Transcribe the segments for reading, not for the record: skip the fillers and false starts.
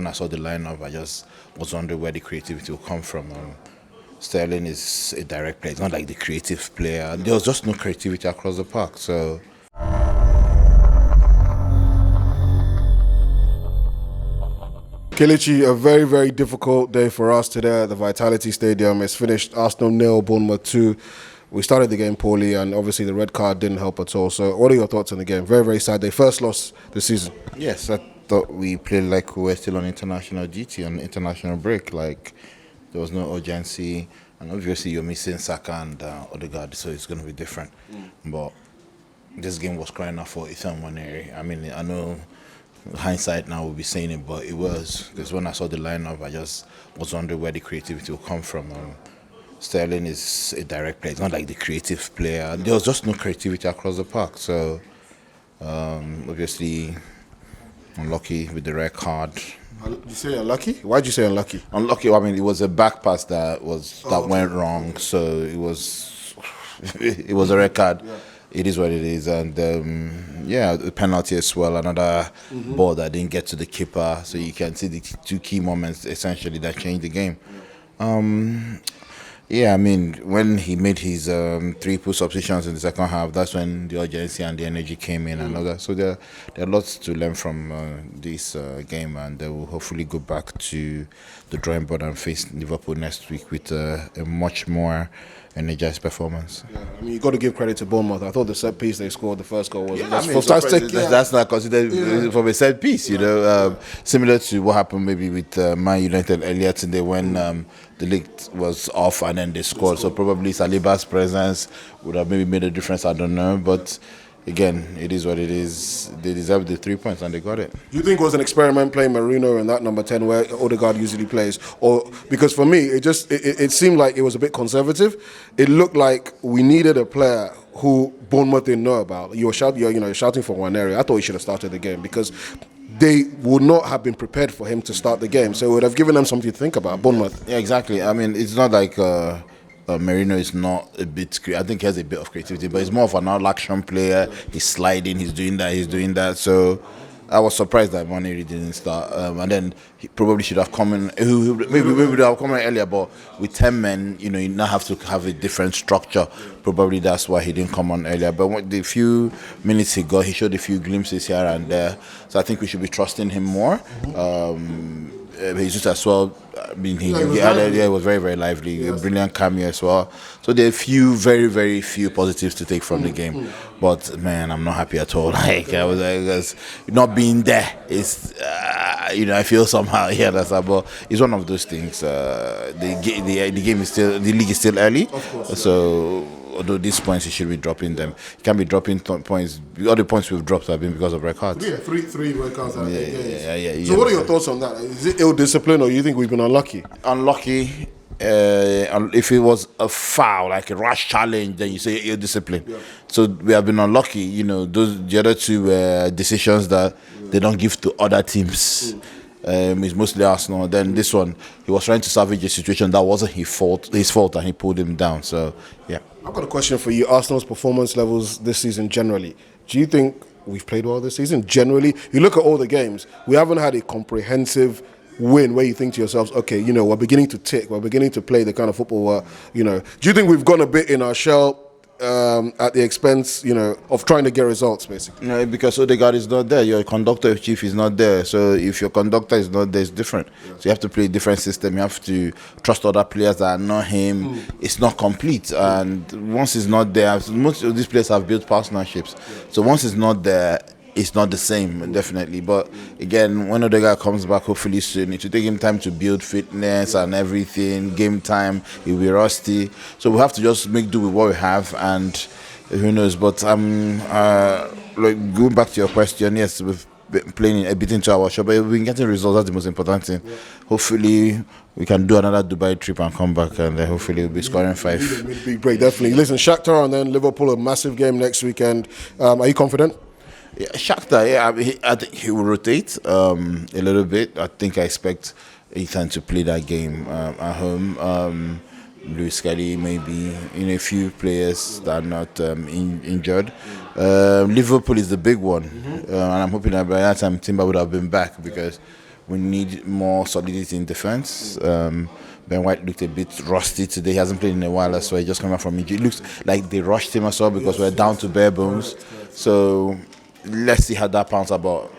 when I saw the lineup, I just was wondering where the creativity will come from. Sterling is a direct player. It's not like the creative player. There was just no creativity across the park. So. Kelechi, a very, very difficult day for us today at the Vitality Stadium. It's finished Arsenal 0, Bournemouth 2. We started the game poorly, and obviously the red card didn't help at all. So what are your thoughts on the game? Very, very sad day. First loss this season. Yes, I thought we played like we were still on international duty, on international break. Like, there was no urgency. And obviously you're missing Saka and Odegaard, so it's going to be different. But this game was crying out for Ethan Waneri. I mean, I know hindsight now will be saying it, but it was. Because when I saw the lineup, I just was wondering where the creativity will come from. Sterling is a direct player. It's not like the creative player. There was just no creativity across the park. So, obviously, unlucky with the red card. You say unlucky? Why'd you say unlucky? Unlucky. I mean, it was a back pass that went wrong. So it was a red card. Yeah. It is what it is, and the penalty as well. Another ball that didn't get to the keeper. So you can see the two key moments essentially that changed the game. I mean, when he made his 3 substitutions in the second half, that's when the urgency and the energy came in and all that. So there are lots to learn from this game, and they will hopefully go back to the drawing board and face Liverpool next week with a much more energized performance. Yeah, I mean, you got to give credit to Bournemouth. I thought the set piece they scored, the first goal was fantastic. That's not considered from a set piece, you know. Similar to what happened maybe with Man United earlier today when the league was off and then they scored. So probably Saliba's presence would have maybe made a difference. I don't know, but. Again, it is what it is. They deserve the 3 points and they got it. Do you think it was an experiment playing Marino in that number 10 where Odegaard usually plays? Or because for me, it seemed like it was a bit conservative. It looked like we needed a player who Bournemouth didn't know about. You're shouting for Waneri. I thought he should have started the game because they would not have been prepared for him to start the game. So it would have given them something to think about, Bournemouth. Yeah, exactly. I mean, it's not like... Marino is not a bit. I think he has a bit of creativity, but he's more of an all-action player. He's sliding, he's doing that. So I was surprised that Waneri didn't start, and then he probably should have come in. Maybe would have come in earlier, but with 10 men, you now have to have a different structure. Probably that's why he didn't come on earlier. But the few minutes he got, he showed a few glimpses here and there. So I think we should be trusting him more. He's just as well. I mean, he was very, very lively. Yes. A brilliant cameo as well. So there are very, very few positives to take from the game. But man, I'm not happy at all. Like I was not being there. It's I feel somehow but it's one of those things. The game is still, the league is still early. Of course. So. Although these points, you should be dropping them. You can't be dropping points. All the points we've dropped have been because of red cards. Yeah, three red cards. Yeah. So what are your thoughts on that? Is it ill discipline or you think we've been unlucky? Unlucky. If it was a foul, like a rash challenge, then you say ill discipline. Yeah. So we have been unlucky. The other two decisions that they don't give to other teams. It's mostly Arsenal. Then this one, he was trying to salvage a situation that wasn't his fault, and he pulled him down. So, yeah. I've got a question for you. Arsenal's performance levels this season generally. Do you think we've played well this season? Generally, you look at all the games, we haven't had a comprehensive win where you think to yourselves, okay, we're beginning to tick, we're beginning to play the kind of football where, do you think we've gone a bit in our shell at the expense, of trying to get results, basically? No, because Odegaard is not there. Your conductor chief is not there. So if your conductor is not there, it's different. Yeah. So you have to play a different system. You have to trust other players that are not him. It's not complete. And once it's not there, most of these players have built partnerships. Yeah. So once it's not there, it's not the same, definitely. But again, when Odegaard comes back, hopefully soon, it will take him time to build fitness and everything. Game time, he'll be rusty. So we have to just make do with what we have, and who knows. But going back to your question, yes, we've been playing a bit into our shop, but we've been getting results. That's the most important thing. Yeah. Hopefully, we can do another Dubai trip and come back, and hopefully we'll be scoring 5. Big break, definitely. Listen, Shakhtar and then Liverpool, a massive game next weekend. Are you confident? Yeah, Shakhtar, I think he will rotate a little bit. I expect Ethan to play that game at home. Luis Kelly, maybe, a few players that are not injured. Liverpool is the big one, and I'm hoping that by that time Timber would have been back because we need more solidity in defense. Ben White looked a bit rusty today. He hasn't played in a while, so he just came out from injury. It looks like they rushed him as well because we're down to bare bones. So let's see how that pans about.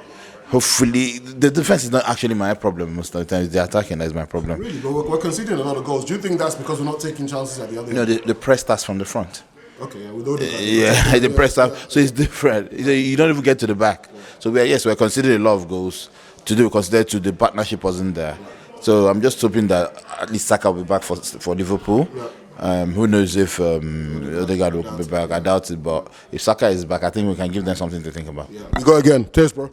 Hopefully, the defense is not actually my problem most of the time. It's the attacking that is my problem. Really? But we're conceding a lot of goals. Do you think that's because we're not taking chances at the other end? No, the press starts from the front. Okay, with all the press starts. So it's different. You don't even get to the back. So we're considering a lot of goals. Today we considered the partnership wasn't there. So I'm just hoping that at least Saka will be back for Liverpool. Who knows if Odegaard will be back? I doubt it. But if Saka is back, I think we can give them something to think about. You go again. Cheers, bro.